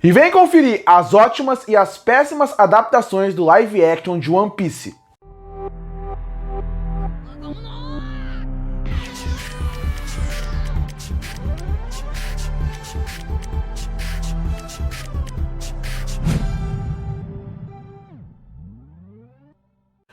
E vem conferir as ótimas e as péssimas adaptações do live action de One Piece.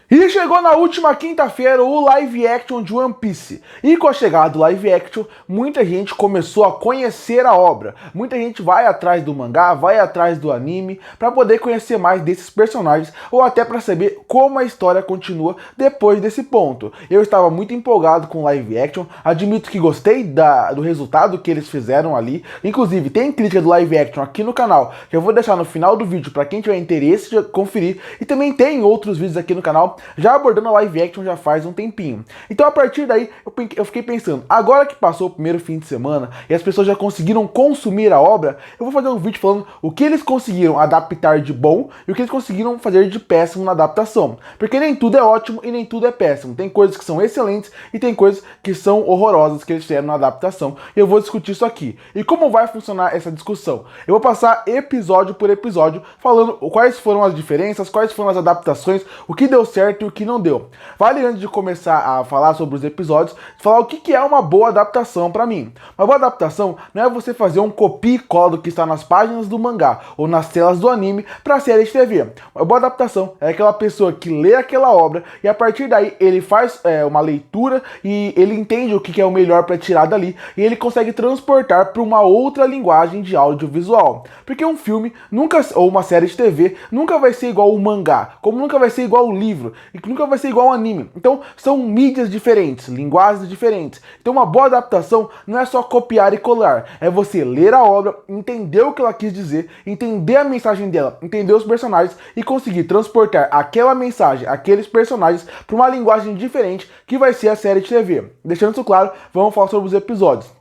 E chegou na última quinta-feira o live action de One Piece. E com a chegada do live action, muita gente começou a conhecer a obra. Muita gente vai atrás do mangá, vai atrás do anime, para poder conhecer mais desses personagens, ou até para saber como a história continua depois desse ponto. Eu estava muito empolgado com o live action, admito que gostei do resultado que eles fizeram ali. Inclusive, tem crítica do live action aqui no canal, que eu vou deixar no final do vídeo para quem tiver interesse de conferir. E também tem outros vídeos aqui no canal já abordando a live action já faz um tempinho. Então a partir daí eu fiquei pensando, agora que passou o primeiro fim de semana e as pessoas já conseguiram consumir a obra, eu vou fazer um vídeo falando o que eles conseguiram adaptar de bom e o que eles conseguiram fazer de péssimo na adaptação. Porque nem tudo é ótimo e nem tudo é péssimo. Tem coisas que são excelentes e tem coisas que são horrorosas que eles fizeram na adaptação. E eu vou discutir isso aqui. E como vai funcionar essa discussão? Eu vou passar episódio por episódio falando quais foram as diferenças, quais foram as adaptações, o que deu certo e o que não deu. Vale, antes de começar a falar sobre os episódios, falar o que é uma boa adaptação para mim. Uma boa adaptação não é você fazer um copia e cola do que está nas páginas do mangá ou nas telas do anime para a série de TV. Uma boa adaptação é aquela pessoa que lê aquela obra e a partir daí ele faz uma leitura e ele entende o que é o melhor para tirar dali e ele consegue transportar para uma outra linguagem de audiovisual. Porque um filme nunca, ou uma série de TV nunca vai ser igual o mangá, como nunca vai ser igual o livro, e que nunca vai ser igual ao anime. Então são mídias diferentes, linguagens diferentes. Então uma boa adaptação não é só copiar e colar, é você ler a obra, entender o que ela quis dizer, entender a mensagem dela, entender os personagens e conseguir transportar aquela mensagem, aqueles personagens para uma linguagem diferente que vai ser a série de TV. Deixando isso claro, vamos falar sobre os episódios.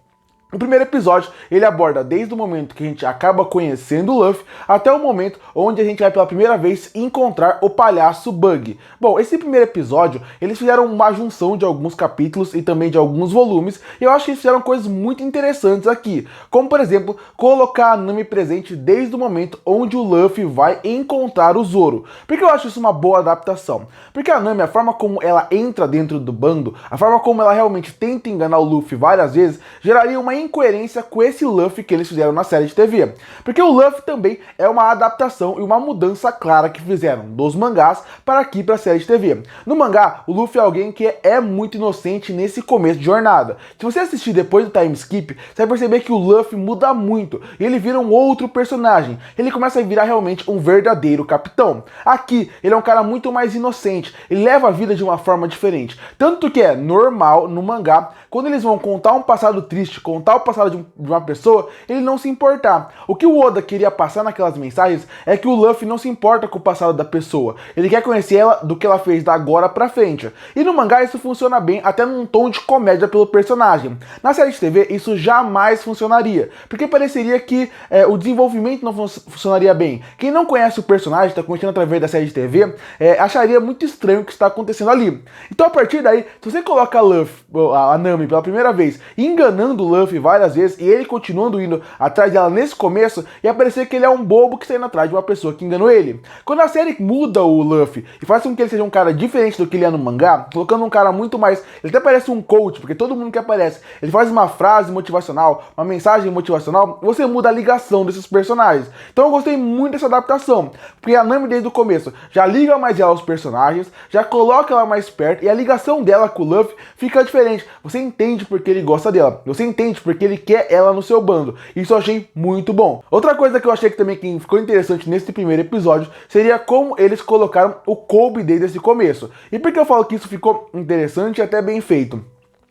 O primeiro episódio, ele aborda desde o momento que a gente acaba conhecendo o Luffy até o momento onde a gente vai pela primeira vez encontrar o palhaço Bug. Bom, esse primeiro episódio, eles fizeram uma junção de alguns capítulos e também de alguns volumes, e eu acho que eles fizeram coisas muito interessantes aqui, como por exemplo, colocar a Nami presente desde o momento onde o Luffy vai encontrar o Zoro. Por que eu acho isso uma boa adaptação? Porque a Nami, a forma como ela entra dentro do bando, a forma como ela realmente tenta enganar o Luffy várias vezes, geraria uma incoerência com esse Luffy que eles fizeram na série de TV. Porque o Luffy também é uma adaptação e uma mudança clara que fizeram dos mangás para aqui para a série de TV. No mangá, o Luffy é alguém que é muito inocente nesse começo de jornada. Se você assistir depois do time skip, você vai perceber que o Luffy muda muito e ele vira um outro personagem. Ele começa a virar realmente um verdadeiro capitão. Aqui, ele é um cara muito mais inocente, ele leva a vida de uma forma diferente. Tanto que é normal no mangá, quando eles vão contar um passado triste, contar o passado de uma pessoa, ele não se importar. O que o Oda queria passar naquelas mensagens é que o Luffy não se importa com o passado da pessoa. Ele quer conhecer ela do que ela fez da agora pra frente. E no mangá isso funciona bem, até num tom de comédia pelo personagem. Na série de TV isso jamais funcionaria, porque pareceria que o desenvolvimento não funcionaria bem. Quem não conhece o personagem, está conhecendo através da série de TV, acharia muito estranho o que está acontecendo ali. Então a partir daí, se você coloca a Nami pela primeira vez, enganando o Luffy várias vezes e ele continuando indo atrás dela nesse começo, ia parecer que ele é um bobo que está indo atrás de uma pessoa que enganou ele. Quando a série muda o Luffy e faz com que ele seja um cara diferente do que ele é no mangá, colocando um cara muito mais... Ele até parece um coach, porque todo mundo que aparece, ele faz uma frase motivacional, uma mensagem motivacional, você muda a ligação desses personagens. Então eu gostei muito dessa adaptação, porque a Nami desde o começo já liga mais ela aos personagens, já coloca ela mais perto e a ligação dela com o Luffy fica diferente. Você entende porque ele gosta dela, você entende porque ele quer ela no seu bando. Isso eu achei muito bom. Outra coisa que eu achei que também ficou interessante nesse primeiro episódio seria como eles colocaram o Kobe desde esse começo. E por que eu falo que isso ficou interessante e até bem feito?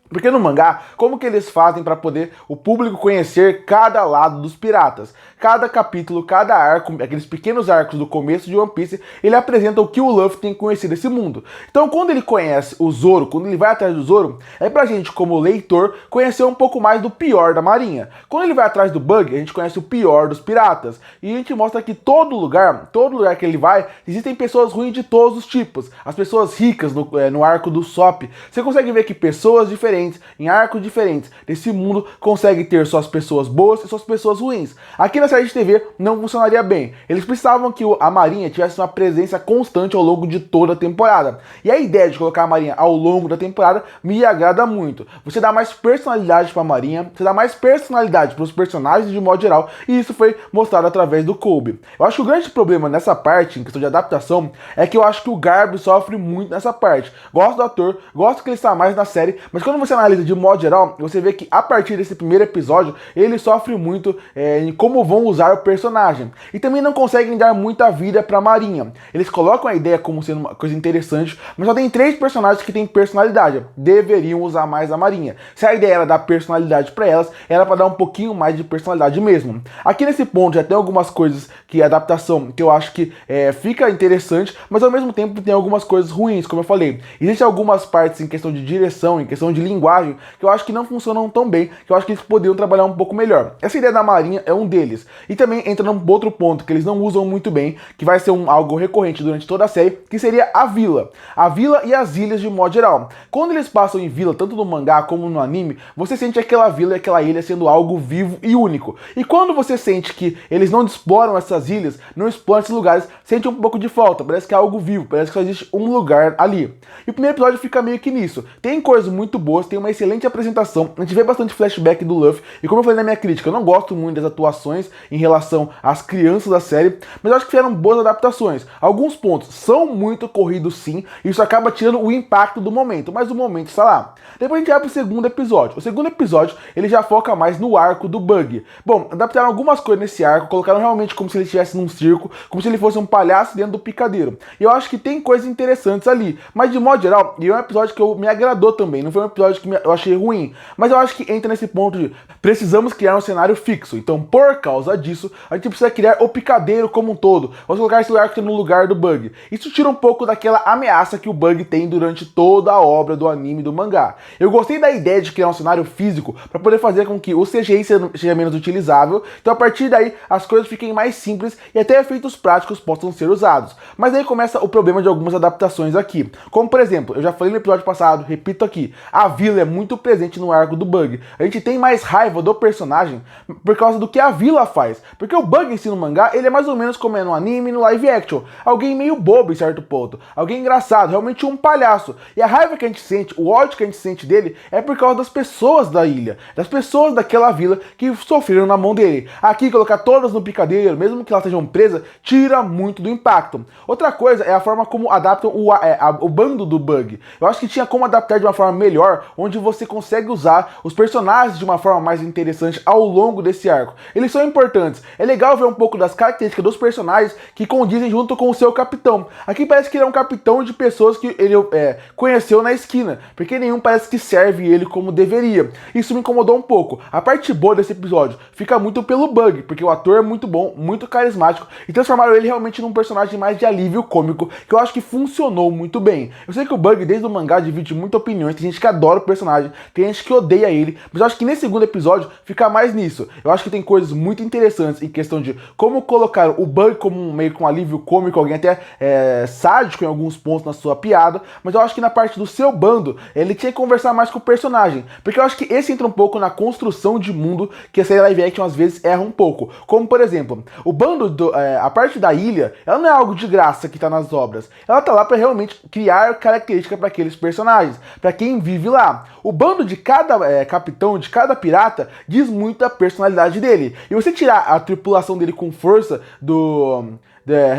Porque no mangá, como que eles fazem para poder o público conhecer cada lado dos piratas? Cada capítulo, cada arco, aqueles pequenos arcos do começo de One Piece, ele apresenta o que o Luffy tem conhecido desse mundo. Então quando ele conhece o Zoro, quando ele vai atrás do Zoro, é pra gente como leitor conhecer um pouco mais do pior da marinha. Quando ele vai atrás do Bug, a gente conhece o pior dos piratas. E a gente mostra que todo lugar que ele vai, existem pessoas ruins de todos os tipos. As pessoas ricas no arco do Sop, você consegue ver que pessoas diferentes diferentes, em arcos diferentes desse mundo, consegue ter suas pessoas boas e suas pessoas ruins. Aqui na série de TV não funcionaria bem. Eles precisavam que a Marinha tivesse uma presença constante ao longo de toda a temporada. E a ideia de colocar a Marinha ao longo da temporada me agrada muito. Você dá mais personalidade para a Marinha, você dá mais personalidade para os personagens de modo geral, e isso foi mostrado através do Colby. Eu acho que o grande problema nessa parte, em questão de adaptação, é que eu acho que o Garbo sofre muito nessa parte. Gosto do ator, gosto que ele está mais na série, mas quando você analisa de modo geral, você vê que a partir desse primeiro episódio, ele sofre muito em como vão usar o personagem. E também não conseguem dar muita vida para a Marinha. Eles colocam a ideia como sendo uma coisa interessante, mas só tem 3 personagens que têm personalidade. Deveriam usar mais a Marinha. Se a ideia era dar personalidade para elas, era para dar um pouquinho mais de personalidade mesmo. Aqui nesse ponto já tem algumas coisas que a adaptação que eu acho que fica interessante, mas ao mesmo tempo tem algumas coisas ruins, como eu falei. Existem algumas partes em questão de direção, em questão de linguagem, que eu acho que não funcionam tão bem, que eu acho que eles poderiam trabalhar um pouco melhor. Essa ideia da Marinha é um deles. E também entra num outro ponto que eles não usam muito bem, que vai ser algo recorrente durante toda a série, que seria a vila. A vila e as ilhas de modo geral. Quando eles passam em vila, tanto no mangá como no anime, você sente aquela vila e aquela ilha sendo algo vivo e único. E quando você sente que eles não exploram essas ilhas, não exploram esses lugares, sente um pouco de falta. Parece que é algo vivo, parece que só existe um lugar ali. E o primeiro episódio fica meio que nisso. Tem coisas muito boas, tem uma excelente apresentação, a gente vê bastante flashback do Luffy, e como eu falei na minha crítica, eu não gosto muito das atuações em relação às crianças da série, mas eu acho que fizeram boas adaptações. Alguns pontos são muito corridos sim, e isso acaba tirando o impacto do momento, mas o momento está lá. Depois a gente vai pro segundo episódio. O segundo episódio, ele já foca mais no arco do Bug. Bom, adaptaram algumas coisas nesse arco, colocaram realmente como se ele estivesse num circo, como se ele fosse um palhaço dentro do picadeiro. E eu acho que tem coisas interessantes ali, mas de modo geral, e é um episódio que me agradou também, não foi um episódio que eu achei ruim, mas eu acho que entra nesse ponto de precisamos criar um cenário fixo, então por causa disso, a gente precisa criar o picadeiro como um todo, vamos colocar esse arco no lugar do Bug. Isso tira um pouco daquela ameaça que o Bug tem durante toda a obra do anime e do mangá. Eu gostei da ideia de criar um cenário físico para poder fazer com que o CGI seja menos utilizável, então a partir daí as coisas fiquem mais simples e até efeitos práticos possam ser usados. Mas aí começa o problema de algumas adaptações aqui, como por exemplo, eu já falei no episódio passado, repito aqui, a vila é muito presente no arco do Bug. A gente tem mais raiva do personagem por causa do que a vila faz, porque o Bug em si no mangá, ele é mais ou menos como é no anime e no live action, alguém meio bobo em certo ponto, alguém engraçado, realmente um palhaço, e a raiva que a gente sente, o ódio que a gente sente dele é por causa das pessoas da ilha, das pessoas daquela vila que sofreram na mão dele. Aqui colocar todas no picadeiro, mesmo que elas sejam presas, tira muito do impacto. Outra coisa é a forma como adaptam o bando do Bug. Eu acho que tinha como adaptar de uma forma melhor, onde você consegue usar os personagens de uma forma mais interessante ao longo desse arco. Eles são importantes. É legal ver um pouco das características dos personagens que condizem junto com o seu capitão. Aqui parece que ele é um capitão de pessoas que ele conheceu na esquina, porque nenhum parece que serve ele como deveria. Isso me incomodou um pouco. A parte boa desse episódio fica muito pelo Bug, porque o ator é muito bom, muito carismático, e transformaram ele realmente num personagem mais de alívio cômico, que eu acho que funcionou muito bem. Eu sei que o Bug, desde o mangá, divide muitas opiniões, tem gente que adora o personagem, tem gente que odeia ele, mas eu acho que nesse segundo episódio fica mais nisso. Eu acho que tem coisas muito interessantes em questão de como colocar o Bug como meio com um alívio cômico, alguém até sádico em alguns pontos na sua piada, mas eu acho que na parte do seu bando, ele tinha que conversar mais com o personagem, porque eu acho que esse entra um pouco na construção de mundo que a série live action às vezes erra um pouco. Como, por exemplo, o bando, a parte da ilha, ela não é algo de graça que tá nas obras, ela tá lá para realmente criar características para aqueles personagens, para quem vive lá. O bando de cada capitão, de cada pirata, diz muito da personalidade dele. E você tirar a tripulação dele com força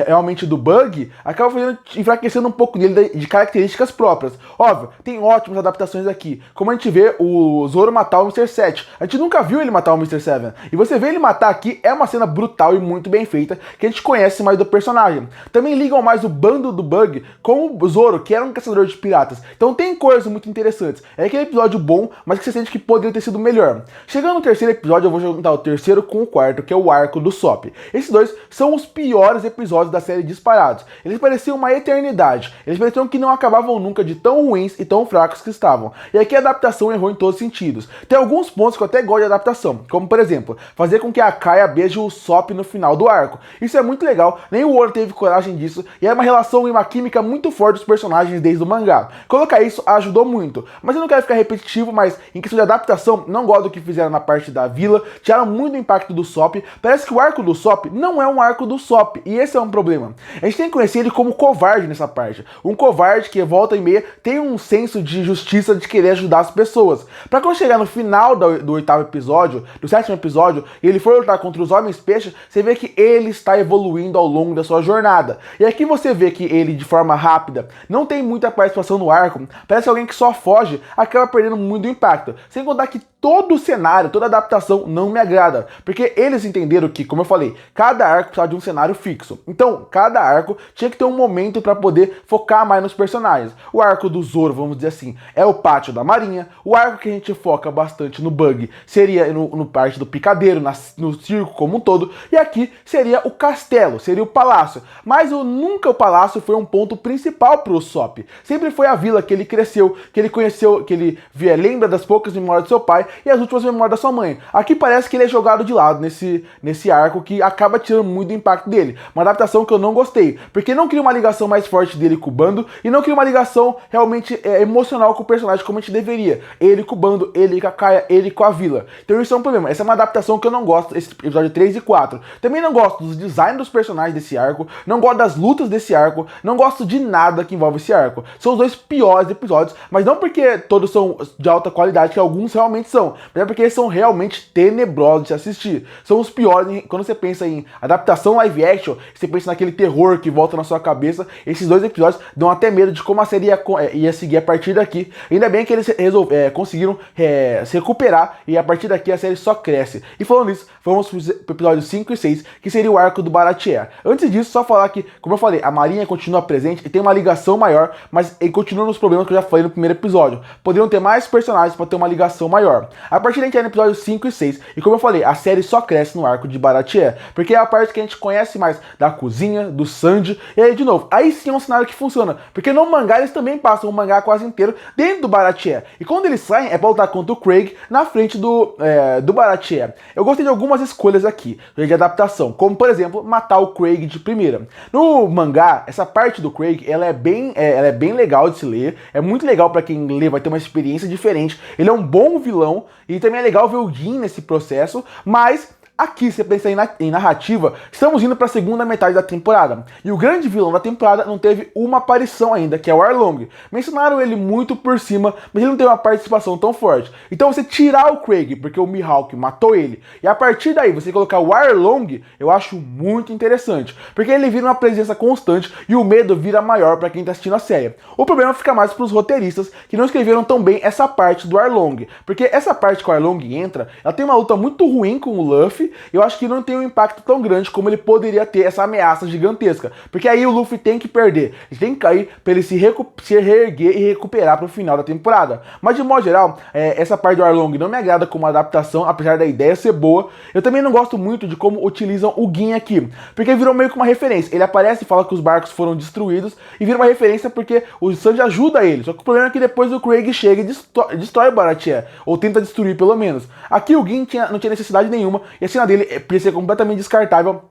realmente do Bug, acaba enfraquecendo um pouco dele de características próprias. Óbvio, tem ótimas adaptações aqui, como a gente vê o Zoro matar o Mr. 7. A gente nunca viu ele matar o Mr. 7, e você vê ele matar aqui, é uma cena brutal e muito bem feita, que a gente conhece mais do personagem. Também ligam mais o bando do Bug com o Zoro, que era um caçador de piratas. Então tem coisas muito interessantes. É aquele episódio bom, mas que você sente que poderia ter sido melhor. Chegando no terceiro episódio, eu vou juntar o terceiro com o quarto, que é o arco do Sop. Esses dois são os piores episódios da série disparados. Eles pareciam uma eternidade. Eles pareciam que não acabavam nunca de tão ruins e tão fracos que estavam. E aqui a adaptação errou em todos os sentidos. Tem alguns pontos que eu até gosto de adaptação, como por exemplo, fazer com que a Kaia beije o Sop no final do arco. Isso é muito legal, nem o Ouro teve coragem disso, e é uma relação e uma química muito forte dos personagens desde o mangá. Colocar isso ajudou muito, mas eu não quero ficar repetitivo, mas em questão de adaptação, não gosto do que fizeram na parte da vila, tiraram muito o impacto do Sop. Parece que o arco do Sop não é um arco do Sop, e esse é um problema. A gente tem que conhecer ele como covarde nessa parte. Um covarde que volta e meia tem um senso de justiça, de querer ajudar as pessoas. Pra quando chegar no final do oitavo episódio, do sétimo episódio, e ele for lutar contra os Homens Peixe, você vê que ele está evoluindo ao longo da sua jornada. E aqui você vê que ele, de forma rápida, não tem muita participação no arco, parece alguém que só foge, acaba perdendo muito impacto. Sem contar que todo o cenário, toda a adaptação não me agrada, porque eles entenderam que, como eu falei, cada arco precisava de um cenário fixo. Então, cada arco tinha que ter um momento para poder focar mais nos personagens. O arco do Zoro, vamos dizer assim, é o pátio da Marinha. O arco que a gente foca bastante no Bug seria no parte do picadeiro, no circo como um todo. E aqui seria o castelo, seria o palácio. Mas nunca o palácio foi um ponto principal para o Sop. Sempre foi a vila que ele cresceu, que ele conheceu, que ele lembra das poucas memórias do seu pai e as últimas memórias da sua mãe. Aqui parece que ele é jogado de lado nesse arco, que acaba tirando muito do impacto dele. Uma adaptação que eu não gostei, porque não cria uma ligação mais forte dele com o bando e não cria uma ligação realmente emocional com o personagem como a gente deveria. Ele com o bando, ele com a Kaia, ele com a vila. Então isso é um problema. Essa é uma adaptação que eu não gosto, esse episódio 3 e 4. Também não gosto dos designs dos personagens desse arco, não gosto das lutas desse arco, não gosto de nada que envolve esse arco. São os dois piores episódios, mas não porque todos são de alta qualidade, que alguns realmente são, mas é porque eles são realmente tenebrosos de se assistir. São os piores, quando você pensa em adaptação live action, você pensa naquele terror que volta na sua cabeça, esses dois episódios dão até medo de como a série ia seguir a partir daqui. Ainda bem que eles conseguiram se recuperar e a partir daqui a série só cresce. E falando nisso, vamos pro episódio 5 e 6, que seria o arco do Baratie. Antes disso, só falar que, como eu falei, a Marinha continua presente e tem uma ligação maior, mas ele continua nos problemas que eu já falei no primeiro episódio. Poderiam ter mais personagens para ter uma ligação maior. A partir daí a gente no episódio 5 e 6, e como eu falei, a série só cresce no arco de Baratie, porque é a parte que a gente conhece mais da cozinha, do Sanji, e aí de novo, aí sim é um cenário que funciona, porque no mangá eles também passam o mangá quase inteiro dentro do Baratie, e quando eles saem é pra lutar contra o Craig na frente do Baratie. Eu gostei de algumas escolhas aqui, de adaptação, como por exemplo, matar o Craig de primeira. No mangá, essa parte do Craig, ela é bem legal de se ler, é muito legal pra quem lê, vai ter uma experiência diferente, ele é um bom vilão, e também é legal ver o Gin nesse processo, mas aqui, se você pensar em narrativa, estamos indo para a segunda metade da temporada. E o grande vilão da temporada não teve uma aparição ainda, que é o Arlong. Mencionaram ele muito por cima, mas ele não teve uma participação tão forte. Então você tirar o Craig, porque o Mihawk matou ele, e a partir daí você colocar o Arlong, eu acho muito interessante. Porque ele vira uma presença constante e o medo vira maior para quem está assistindo a série. O problema fica mais para os roteiristas, que não escreveram tão bem essa parte do Arlong. Porque essa parte que o Arlong entra, ela tem uma luta muito ruim com o Luffy, eu acho que não tem um impacto tão grande como ele poderia ter essa ameaça gigantesca. Porque aí o Luffy tem que perder, ele tem que cair para ele se reerguer e recuperar para o final da temporada. Mas de modo geral, essa parte do Arlong não me agrada como adaptação, apesar da ideia ser boa. Eu também não gosto muito de como utilizam o Gin aqui, porque virou meio que uma referência. Ele aparece e fala que os barcos foram destruídos e vira uma referência porque o Sanji ajuda ele. Só que o problema é que depois o Craig chega e destrói o Baratie, ou tenta destruir pelo menos. Aqui o Gin não tinha necessidade nenhuma e a cena dele podia ser completamente descartável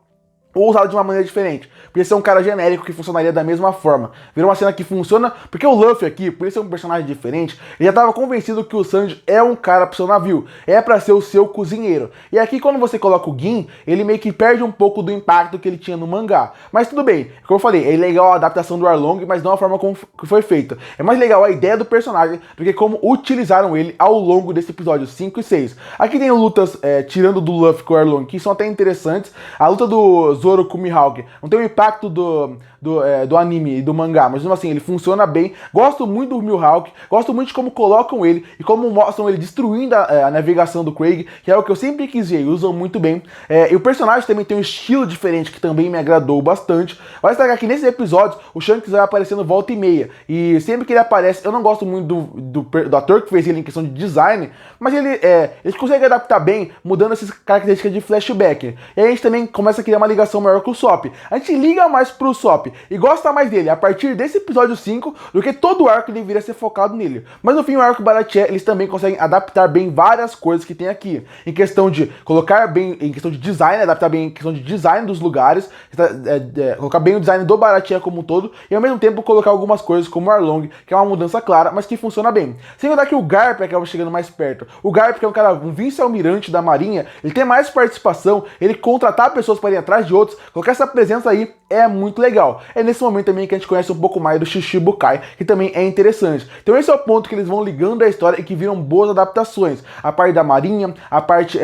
ou usado de uma maneira diferente. Podia ser um cara genérico que funcionaria da mesma forma. Virou uma cena que funciona, porque o Luffy aqui, por ele ser um personagem diferente, ele já estava convencido que o Sanji é um cara pro seu navio, é pra ser o seu cozinheiro. E aqui quando você coloca o Gin, ele meio que perde um pouco do impacto que ele tinha no mangá. Mas tudo bem, como eu falei, é legal a adaptação do Arlong, mas não a forma como foi feita. É mais legal a ideia do personagem do que como utilizaram ele ao longo desse episódio 5 e 6. Aqui tem lutas, tirando do Luffy com o Arlong, que são até interessantes. A luta do Zoro com o Mihawk não tem o impacto do anime e do mangá, mas mesmo assim ele funciona bem. Gosto muito do Mihawk, gosto muito de como colocam ele e como mostram ele destruindo a navegação do Craig, que é o que eu sempre quis ver, e usam muito bem. E o personagem também tem um estilo diferente que também me agradou bastante. Vai destacar que nesses episódios o Shanks vai aparecendo volta e meia, e sempre que ele aparece, eu não gosto muito do ator que fez ele em questão de design, mas ele consegue adaptar bem, mudando essas características de flashback. E aí a gente também começa a criar uma ligação ligação maior com o Usopp. A gente liga mais pro Usopp e gosta mais dele a partir desse episódio 5 do que todo o arco deveria ser focado nele. Mas no fim, o arco Baratie, eles também conseguem adaptar bem várias coisas que tem aqui. Em questão de colocar bem, em questão de design, adaptar bem em questão de design dos lugares, colocar bem o design do Baratie como um todo, e ao mesmo tempo colocar algumas coisas como o Arlong, que é uma mudança clara, mas que funciona bem. Sem contar que o Garp acaba chegando mais perto. O Garp, que é um vice-almirante da Marinha, ele tem mais participação, ele contratar pessoas para ir atrás de outros, colocar essa presença aí é muito legal. É nesse momento também que a gente conhece um pouco mais do Shichibukai, que também é interessante. Então esse é o ponto que eles vão ligando a história e que viram boas adaptações. A parte da Marinha, a parte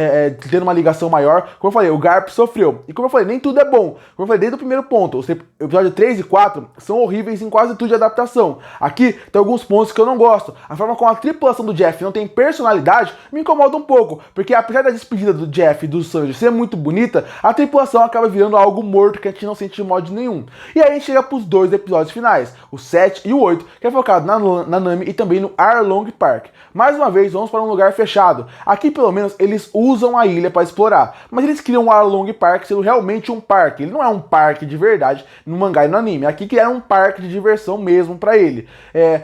tendo uma ligação maior. Como eu falei, o Garp sofreu. E como eu falei, nem tudo é bom. Como eu falei, desde o primeiro ponto, o episódio 3 e 4 são horríveis em quase tudo de adaptação. Aqui tem alguns pontos que eu não gosto. A forma como a tripulação do Jeff não tem personalidade me incomoda um pouco, porque apesar da despedida do Jeff e do Sanji ser muito bonita, a tripulação acaba virando algo morto que a gente não sente de modo nenhum. E aí a gente chega pros dois episódios finais, o 7 e o 8, que é focado na Nami e também no Arlong Park. Mais uma vez, vamos para um lugar fechado. Aqui, pelo menos, eles usam a ilha para explorar, mas eles criam o Arlong Park sendo realmente um parque. Ele não é um parque de verdade no mangá e no anime. Aqui criaram um parque de diversão mesmo para ele.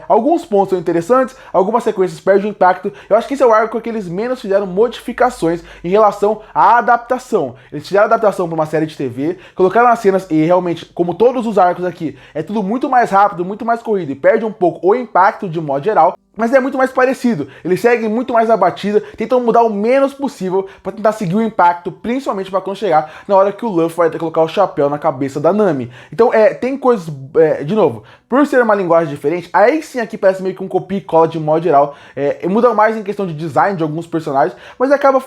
Alguns pontos são interessantes, algumas sequências perdem o impacto. Eu acho que esse é o arco que eles menos fizeram modificações em relação à adaptação. Eles fizeram adaptação para uma série de TV, colocaram as cenas e realmente, como todos os arcos aqui, é tudo muito mais rápido, muito mais corrido e perde um pouco o impacto de modo geral. Mas é muito mais parecido, eles seguem muito mais a batida, tentam mudar o menos possível para tentar seguir o impacto, principalmente para quando chegar na hora que o Luffy vai colocar o chapéu na cabeça da Nami. Então tem coisas, de novo, por ser uma linguagem diferente, aí sim aqui parece meio que um copia e cola de modo geral, muda mais em questão de design de alguns personagens, mas acaba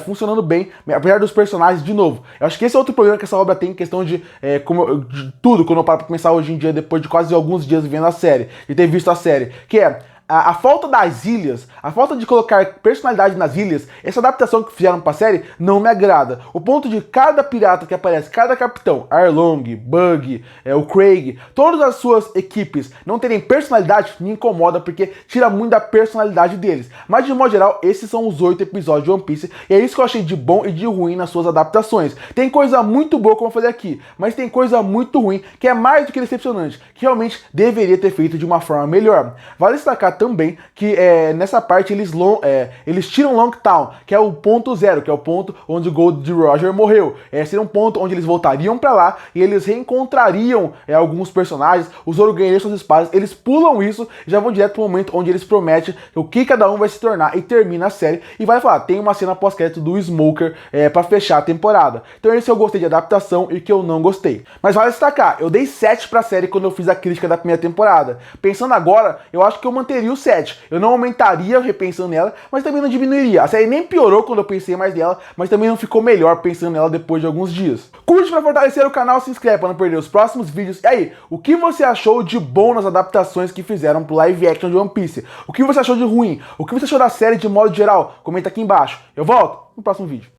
funcionando bem, apesar dos personagens, de novo. Eu acho que esse é outro problema que essa obra tem em questão de tudo, quando eu paro pra pensar hoje em dia, depois de quase alguns dias vendo a série, e ter visto a série, que é a falta das ilhas, a falta de colocar personalidade nas ilhas, essa adaptação que fizeram pra série não me agrada. O ponto de cada pirata que aparece, cada capitão, Arlong, Bug, o Craig, todas as suas equipes não terem personalidade me incomoda porque tira muito da personalidade deles. Mas de modo geral, esses são os 8 episódios de One Piece e é isso que eu achei de bom e de ruim nas suas adaptações. Tem coisa muito boa, como eu falei aqui, mas tem coisa muito ruim que é mais do que decepcionante, que realmente deveria ter feito de uma forma melhor. Vale destacar também que nessa parte eles tiram Longtown, que é o ponto zero, que é o ponto onde o Gold Roger morreu. Seria um ponto onde eles voltariam pra lá e eles reencontrariam alguns personagens, o Zoro ganharia suas espadas, eles pulam isso e já vão direto pro momento onde eles prometem o que cada um vai se tornar e termina a série e vai falar, tem uma cena pós-crédito do Smoker pra fechar a temporada. Então esse eu gostei de adaptação e que eu não gostei. Mas vale destacar, eu dei 7 pra série quando eu fiz a crítica da primeira temporada. Pensando agora, eu acho que eu manteria o 7. Eu não aumentaria repensando nela, mas também não diminuiria. A série nem piorou quando eu pensei mais nela, mas também não ficou melhor pensando nela depois de alguns dias. Curte pra fortalecer o canal, se inscreve pra não perder os próximos vídeos. E aí, o que você achou de bom nas adaptações que fizeram pro live action de One Piece? O que você achou de ruim? O que você achou da série de modo geral? Comenta aqui embaixo. Eu volto no próximo vídeo.